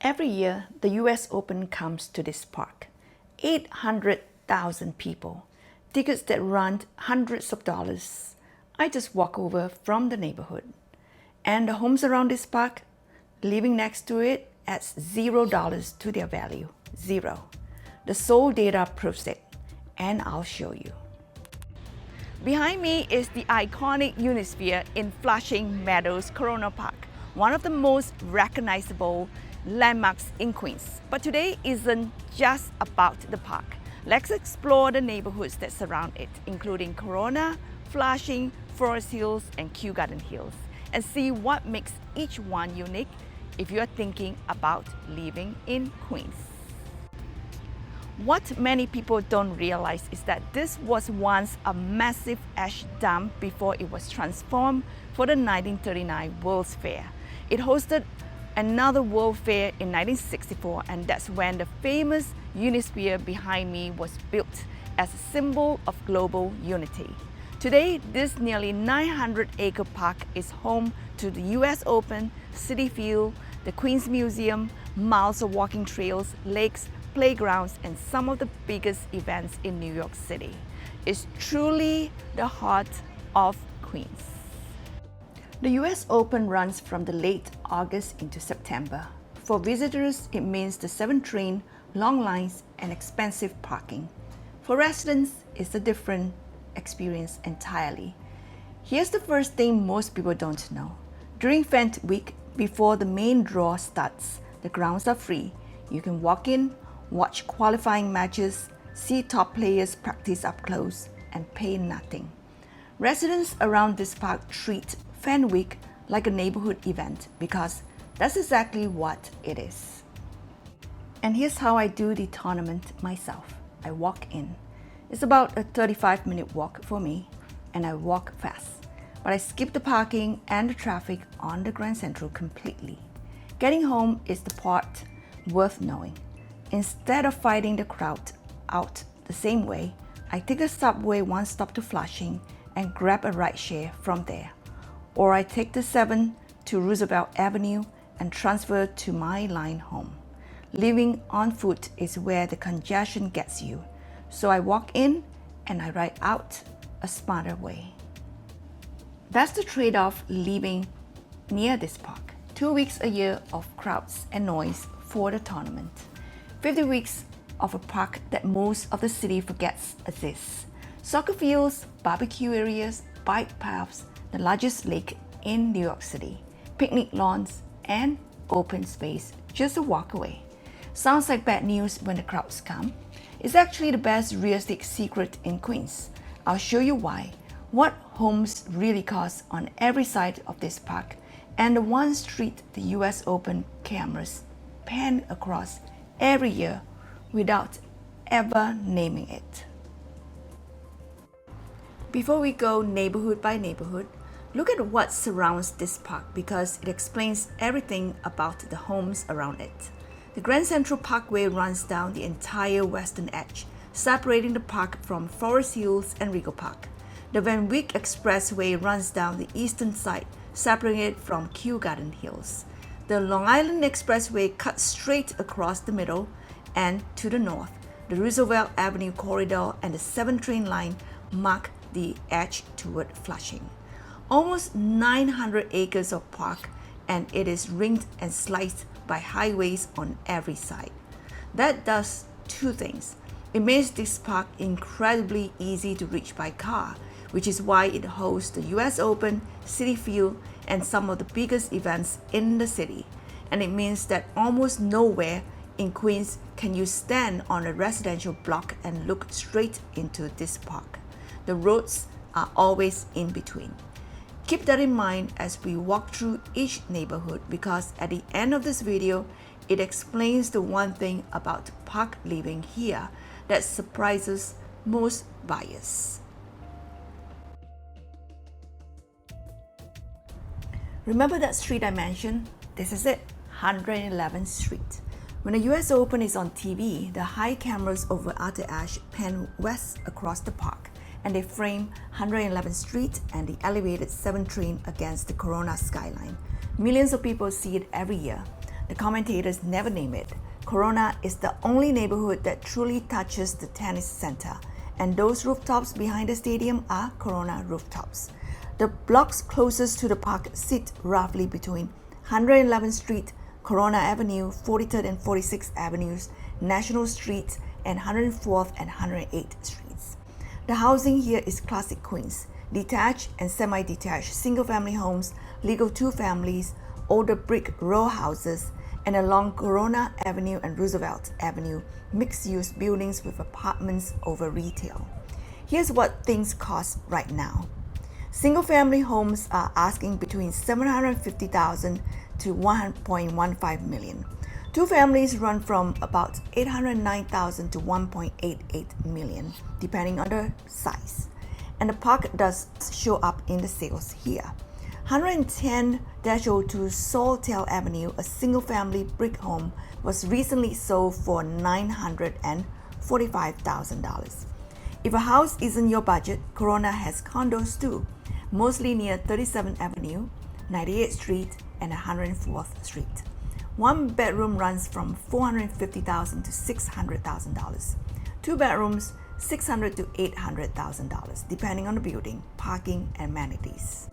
Every year, the US Open comes to this park. 800,000 people. Tickets that run hundreds of dollars. I just walk over from the neighborhood. And the homes around this park, living next to it, adds $0 to their value. Zero. The Seoul data proves it, and I'll show you. Behind me is the iconic Unisphere in Flushing Meadows Corona Park, one of the most recognizable landmarks in Queens. But today isn't just about the park. Let's explore the neighborhoods that surround it, including Corona, Flushing, Forest Hills, and Kew Garden Hills, and see what makes each one unique if you're thinking about living in Queens. What many people don't realize is that this was once a massive ash dump before it was transformed for the 1939 World's Fair. It hosted another World Fair in 1964, and that's when the famous Unisphere behind me was built as a symbol of global unity. Today, this nearly 900-acre park is home to the US Open, Citi Field, the Queens Museum, miles of walking trails, lakes, playgrounds, and some of the biggest events in New York City. It's truly the heart of Queens. The US Open runs from the late August into September. For visitors, it means the 7 train, long lines, and expensive parking. For residents, it's a different experience entirely. Here's the first thing most people don't know. During Fan Week, before the main draw starts, the grounds are free. You can walk in, watch qualifying matches, see top players practice up close, and pay nothing. Residents around this park treat Fan Week like a neighborhood event because that's exactly what it is. And here's how I do the tournament myself. I walk in. It's about a 35-minute walk for me, and I walk fast. But I skip the parking and the traffic on the Grand Central completely. Getting home is the part worth knowing. Instead of fighting the crowd out the same way, I take the subway one stop to Flushing and grab a rideshare from there. Or I take the 7 to Roosevelt Avenue and transfer to my line home. Living on foot is where the congestion gets you. So I walk in and I ride out a smarter way. That's the trade-off living near this park. 2 weeks a year of crowds and noise for the tournament. 50 weeks of a park that most of the city forgets exists. Soccer fields, barbecue areas, bike paths, the largest lake in New York City, picnic lawns, and open space just a walk away. Sounds like bad news when the crowds come. It's actually the best real estate secret in Queens. I'll show you why, what homes really cost on every side of this park, and the one street the US Open cameras pan across every year without ever naming it. Before we go neighborhood by neighborhood, look at what surrounds this park because it explains everything about the homes around it. The Grand Central Parkway runs down the entire western edge, separating the park from Forest Hills and Rego Park. The Van Wyck Expressway runs down the eastern side, separating it from Kew Garden Hills. The Long Island Expressway cuts straight across the middle, and to the north, the Roosevelt Avenue corridor and the 7 train line mark the edge toward Flushing. Almost 900 acres of park, and it is ringed and sliced by highways on every side. That does 2 things. It makes this park incredibly easy to reach by car, which is why it hosts the US Open, Citi Field, and some of the biggest events in the city. And it means that almost nowhere in Queens can you stand on a residential block and look straight into this park. The roads are always in between. Keep that in mind as we walk through each neighborhood because at the end of this video, it explains the one thing about park living here that surprises most buyers. Remember that street I mentioned? This is it, 111th Street. When the US Open is on TV, the high cameras over Arthur Ashe pan west across the park, and they frame 111th Street and the elevated 7 train against the Corona skyline. Millions of people see it every year. The commentators never name it. Corona is the only neighborhood that truly touches the tennis center, and those rooftops behind the stadium are Corona rooftops. The blocks closest to the park sit roughly between 111th Street, Corona Avenue, 43rd and 46th Avenues, National Street, and 104th and 108th Streets. The housing here is classic Queens, detached and semi-detached single-family homes, legal two-families, older brick row houses, and along Corona Avenue and Roosevelt Avenue, mixed-use buildings with apartments over retail. Here's what things cost right now. Single-family homes are asking between $750,000 to $1.15 million. Two families run from about $809,000 to $1.88 million, depending on the size. And the park does show up in the sales here. 110-02 Saultell Avenue, a single-family brick home, was recently sold for $945,000. If a house isn't your budget, Corona has condos too, mostly near 37th Avenue, 98th Street, and 104th Street. One bedroom runs from $450,000 to $600,000. Two bedrooms, $600,000 to $800,000, depending on the building, parking, and amenities.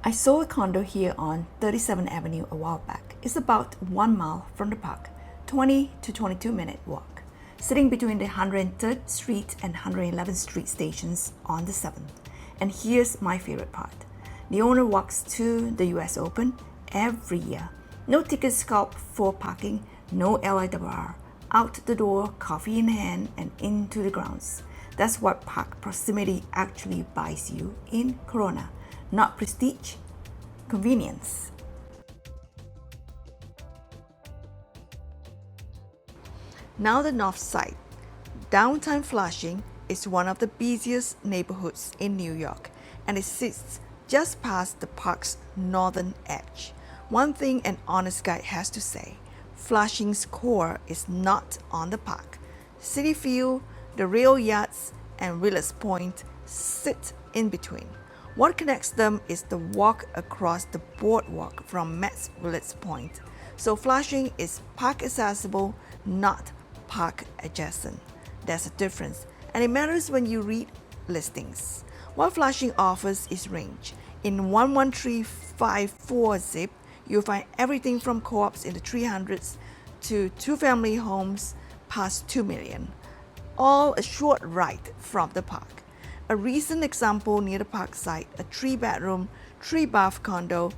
I saw a condo here on 37th Avenue a while back. It's about 1 mile from the park, 20 to 22-minute walk, sitting between the 103rd Street and 111th Street stations on the 7th. And here's my favorite part. The owner walks to the US Open every year. No tickets scalped for parking, no LIRR. Out the door, coffee in hand, and into the grounds. That's what park proximity actually buys you in Corona. Not prestige, convenience. Now the north side. Downtown Flushing is one of the busiest neighborhoods in New York, and it sits just past the park's northern edge. One thing an honest guy has to say, Flushing's core is not on the park. City Field, the rail yards, and Willets Point sit in between. What connects them is the walk across the boardwalk from Matt's Willets Point. So Flushing is park accessible, not park adjacent. There's a difference, and it matters when you read listings. What Flushing offers is range. In 11354 zip, you'll find everything from co-ops in the 300s to two-family homes past $2 million, all a short ride from the park. A recent example near the park site, a 3-bedroom, 3-bath condo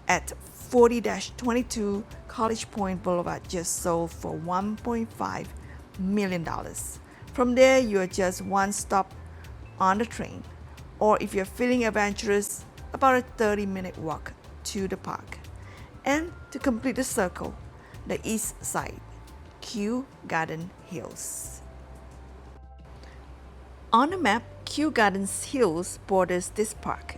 at 40-22 College Point Boulevard just sold for $1.5 million. From there, you're just one stop on the train, or if you're feeling adventurous, about a 30-minute walk to the park. And to complete the circle, the east side, Kew Garden Hills. On the map, Kew Gardens Hills borders this park.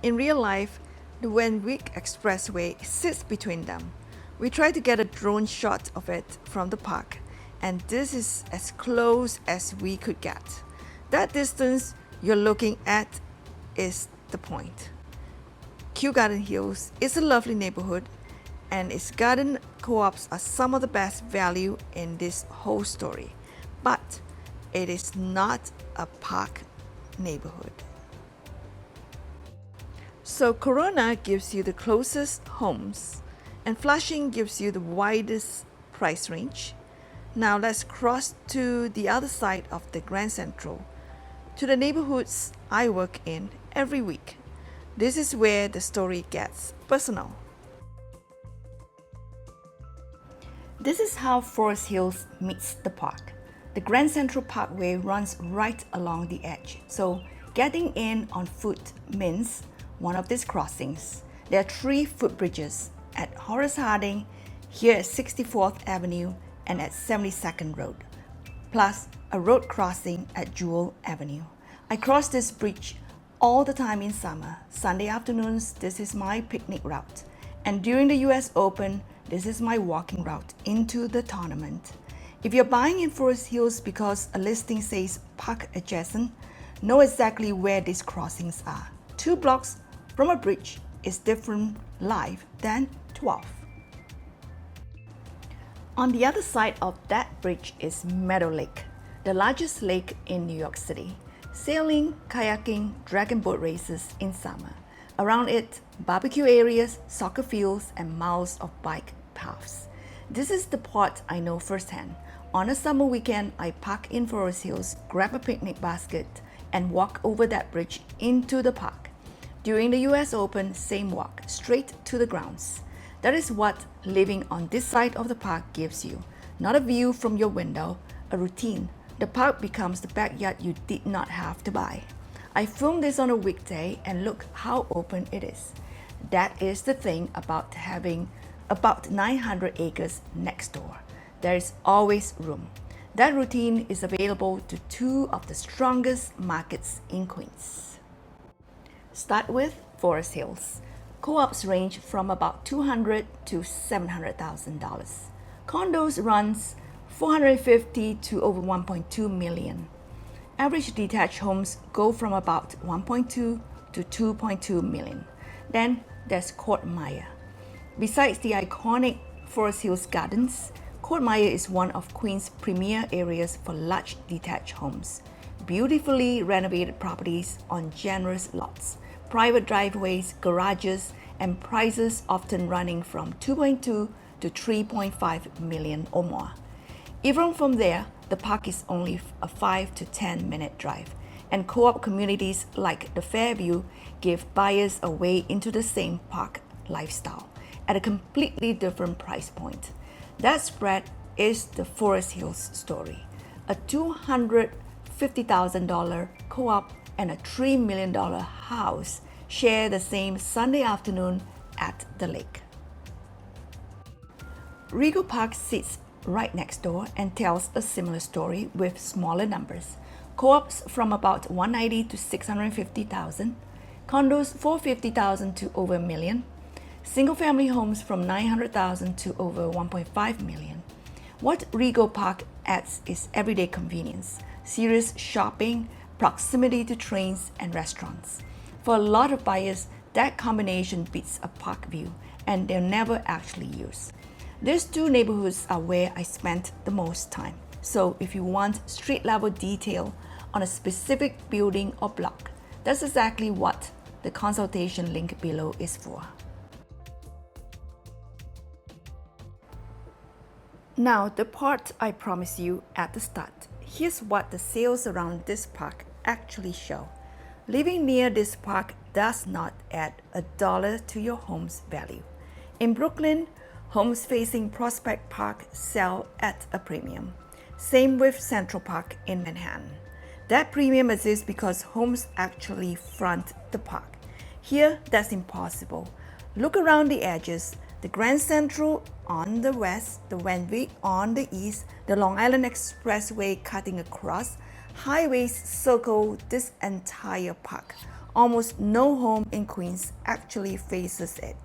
In real life, the Wenwick Expressway sits between them. We tried to get a drone shot of it from the park, and this is as close as we could get. That distance you're looking at is the point. Kew Garden Hills is a lovely neighborhood, and its garden co-ops are some of the best value in this whole story. But it is not a park neighborhood. So Corona gives you the closest homes, and Flushing gives you the widest price range. Now let's cross to the other side of the Grand Central, to the neighborhoods I work in every week. This is where the story gets personal. This is how Forest Hills meets the park. The Grand Central Parkway runs right along the edge, so getting in on foot means one of these crossings. There are 3 footbridges at Horace Harding, here at 64th Avenue, and at 72nd Road, plus a road crossing at Jewel Avenue. I cross this bridge all the time in summer. Sunday afternoons, this is my picnic route. And during the US Open, this is my walking route into the tournament. If you're buying in Forest Hills because a listing says park adjacent, know exactly where these crossings are. 2 blocks from a bridge is different live than 12. On the other side of that bridge is Meadow Lake, the largest lake in New York City. Sailing, kayaking, dragon boat races in summer. Around it, barbecue areas, soccer fields, and miles of bike paths. This is the part I know firsthand. On a summer weekend, I park in Forest Hills, grab a picnic basket, and walk over that bridge into the park. During the US Open, same walk, straight to the grounds. That is what living on this side of the park gives you. Not a view from your window, a routine. The park becomes the backyard you did not have to buy. I filmed this on a weekday and look how open it is. That is the thing about having about 900 acres next door. There is always room. That routine is available to two of the strongest markets in Queens. Start with Forest Hills. Co-ops range from about $200,000 to $700,000. Condos runs $450,000 to over $1.2 million. Average detached homes go from about $1.2 to $2.2 million. Then there's Court Maya. Besides the iconic Forest Hills Gardens, Court Maya is one of Queens' premier areas for large detached homes. Beautifully renovated properties on generous lots, private driveways, garages, and prices often running from $2.2 to $3.5 million or more. Even from there, the park is only a 5 to 10 minute drive, and co-op communities like the Fairview give buyers a way into the same park lifestyle at a completely different price point. That spread is the Forest Hills story. A $250,000 co-op and a $3 million house share the same Sunday afternoon at the lake. Rego Park sits right next door and tells a similar story with smaller numbers. Co-ops from about $190,000 to $650,000, condos $450,000 to over $1 million, single-family homes from $900,000 to over $1.5 million. What Rego Park adds is everyday convenience, serious shopping, proximity to trains and restaurants. For a lot of buyers, that combination beats a park view, and they're never actually used. These two neighborhoods are where I spent the most time. So if you want street-level detail on a specific building or block, that's exactly what the consultation link below is for. Now, the part I promised you at the start. Here's what the sales around this park actually show. Living near this park does not add $1 to your home's value. In Brooklyn, homes facing Prospect Park sell at a premium. Same with Central Park in Manhattan. That premium exists because homes actually front the park. Here, that's impossible. Look around the edges. The Grand Central on the west, the Wentworth on the east, the Long Island Expressway cutting across, highways circle this entire park. Almost no home in Queens actually faces it.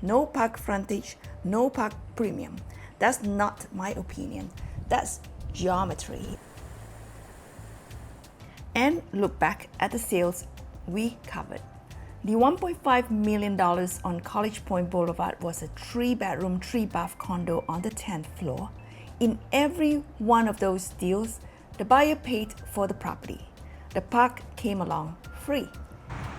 No park frontage, no park premium. That's not my opinion. That's geometry. And look back at the sales we covered. The $1.5 million on College Point Boulevard was a 3-bedroom, 3-bath condo on the 10th floor. In every one of those deals, the buyer paid for the property. The park came along free.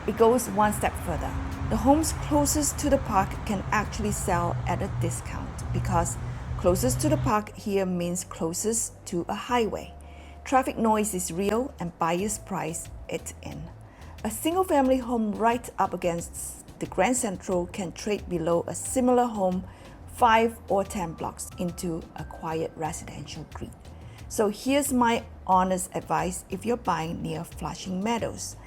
It goes one step further. The homes closest to the park can actually sell at a discount because closest to the park here means closest to a highway. Traffic noise is real and buyers price it in. A single-family home right up against the Grand Central can trade below a similar home 5 or 10 blocks into a quiet residential grid. So here's my honest advice if you're buying near Flushing Meadows.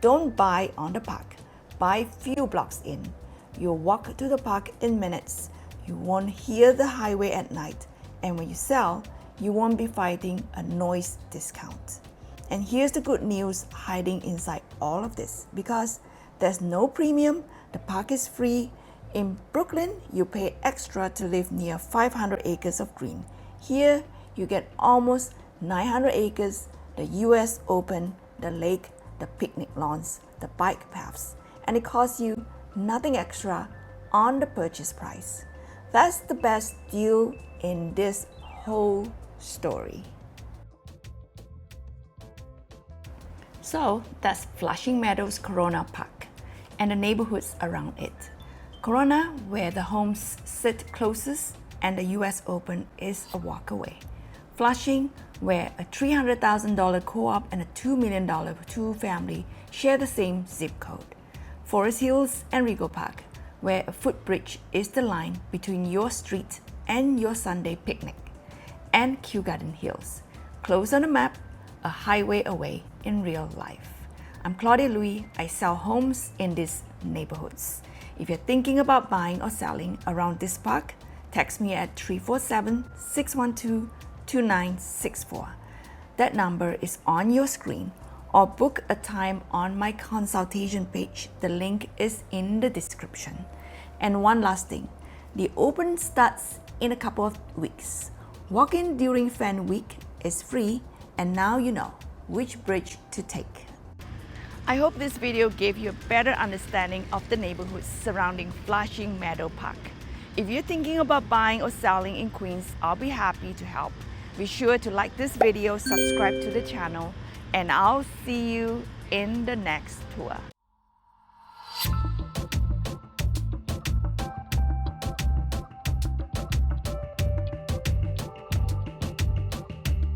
Don't buy on the park. Buy few blocks in. You'll walk to the park in minutes. You won't hear the highway at night. And when you sell, you won't be fighting a noise discount. And here's the good news hiding inside all of this. Because there's no premium, the park is free. In Brooklyn, you pay extra to live near 500 acres of green. Here, you get almost 900 acres, the US Open, the lake, the picnic lawns, the bike paths, and it costs you nothing extra on the purchase price. That's the best deal in this whole story. So that's Flushing Meadows Corona Park and the neighborhoods around it. Corona, where the homes sit closest and the US Open is a walk away. Flushing, where a $300,000 co-op and a $2 million two-family share the same zip code. Forest Hills and Rego Park, where a footbridge is the line between your street and your Sunday picnic. And Kew Garden Hills, close on the map, a highway away in real life. I'm Claudia Louis. I sell homes in these neighborhoods. If you're thinking about buying or selling around this park, text me at 347-612-2964. That number is on your screen, or book a time on my consultation page. The link is in the description. And one last thing, the open starts in a couple of weeks. Walk in during Fan Week is free, and now you know which bridge to take. I hope this video gave you a better understanding of the neighborhoods surrounding Flushing Meadow Park. If you're thinking about buying or selling in Queens, I'll be happy to help. Be sure to like this video, subscribe to the channel, and I'll see you in the next tour.